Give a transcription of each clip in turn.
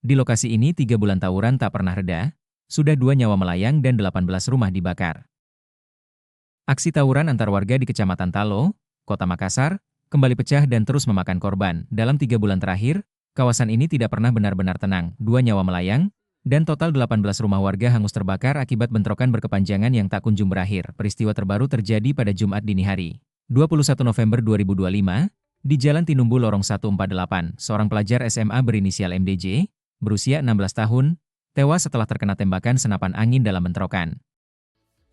Di lokasi ini 3 bulan tawuran tak pernah reda, sudah 2 nyawa melayang dan 18 rumah dibakar. Aksi tawuran antar warga di Kecamatan Talo, Kota Makassar, kembali pecah dan terus memakan korban. Dalam 3 bulan terakhir, kawasan ini tidak pernah benar-benar tenang. 2 nyawa melayang, dan total 18 rumah warga hangus terbakar akibat bentrokan berkepanjangan yang tak kunjung berakhir. Peristiwa terbaru terjadi pada Jumat dini hari, 21 November 2025, di Jalan Tinumbu Lorong 148, seorang pelajar SMA berinisial MDJ, berusia 16 tahun, tewas setelah terkena tembakan senapan angin dalam bentrokan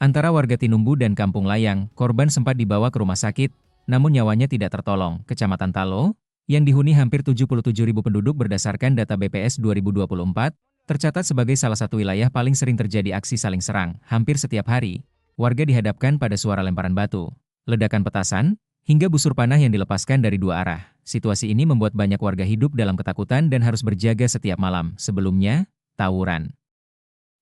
antara warga Tinumbu dan Kampung Layang. Korban sempat dibawa ke rumah sakit, namun nyawanya tidak tertolong. Kecamatan Talo, yang dihuni hampir 77.000 penduduk berdasarkan data BPS 2024, tercatat sebagai salah satu wilayah paling sering terjadi aksi saling serang. Hampir setiap hari, warga dihadapkan pada suara lemparan batu, ledakan petasan, hingga busur panah yang dilepaskan dari 2 arah. Situasi ini membuat banyak warga hidup dalam ketakutan dan harus berjaga setiap malam. Sebelumnya, tawuran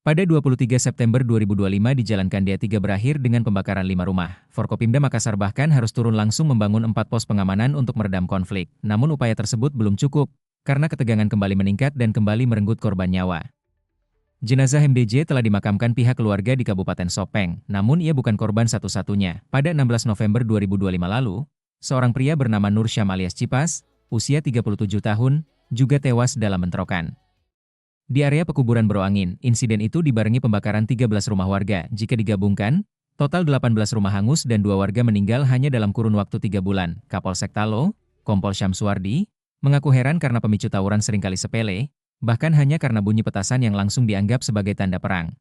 pada 23 September 2025 di Jalan Kandia 3 berakhir dengan pembakaran 5 rumah. Forkopimda Makassar bahkan harus turun langsung membangun 4 pos pengamanan untuk meredam konflik. Namun upaya tersebut belum cukup, karena ketegangan kembali meningkat dan kembali merenggut korban nyawa. Jenazah MDJ telah dimakamkan pihak keluarga di Kabupaten Sopeng, namun ia bukan korban satu-satunya. Pada 16 November 2025 lalu, seorang pria bernama Nur Syam alias Cipas, usia 37 tahun, juga tewas dalam bentrokan di area pekuburan Broangin. Insiden itu dibarengi pembakaran 13 rumah warga. Jika digabungkan, total 18 rumah hangus dan 2 warga meninggal hanya dalam kurun waktu 3 bulan. Kapolsek Talo, Kompol Syamsuardi, mengaku heran karena pemicu tawuran seringkali sepele, bahkan hanya karena bunyi petasan yang langsung dianggap sebagai tanda perang.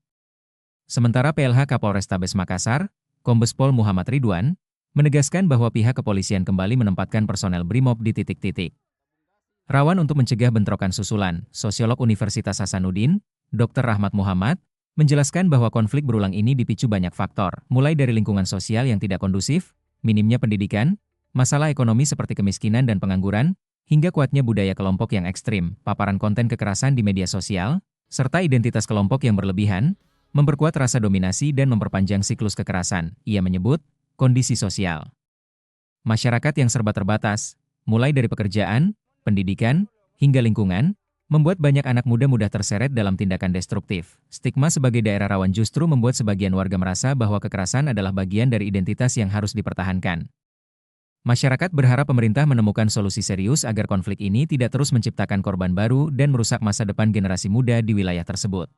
Sementara PLH Kapolrestabes Makassar, Kombes Pol Muhammad Ridwan, menegaskan bahwa pihak kepolisian kembali menempatkan personel BRIMOB di titik-titik rawan untuk mencegah bentrokan susulan. Sosiolog Universitas Hasanuddin, Dr. Rahmat Muhammad, menjelaskan bahwa konflik berulang ini dipicu banyak faktor, mulai dari lingkungan sosial yang tidak kondusif, minimnya pendidikan, masalah ekonomi seperti kemiskinan dan pengangguran, hingga kuatnya budaya kelompok yang ekstrim, paparan konten kekerasan di media sosial, serta identitas kelompok yang berlebihan, memperkuat rasa dominasi dan memperpanjang siklus kekerasan. Ia menyebut, kondisi sosial masyarakat yang serba terbatas, mulai dari pekerjaan, pendidikan, hingga lingkungan, membuat banyak anak muda mudah terseret dalam tindakan destruktif. Stigma sebagai daerah rawan justru membuat sebagian warga merasa bahwa kekerasan adalah bagian dari identitas yang harus dipertahankan. Masyarakat berharap pemerintah menemukan solusi serius agar konflik ini tidak terus menciptakan korban baru dan merusak masa depan generasi muda di wilayah tersebut.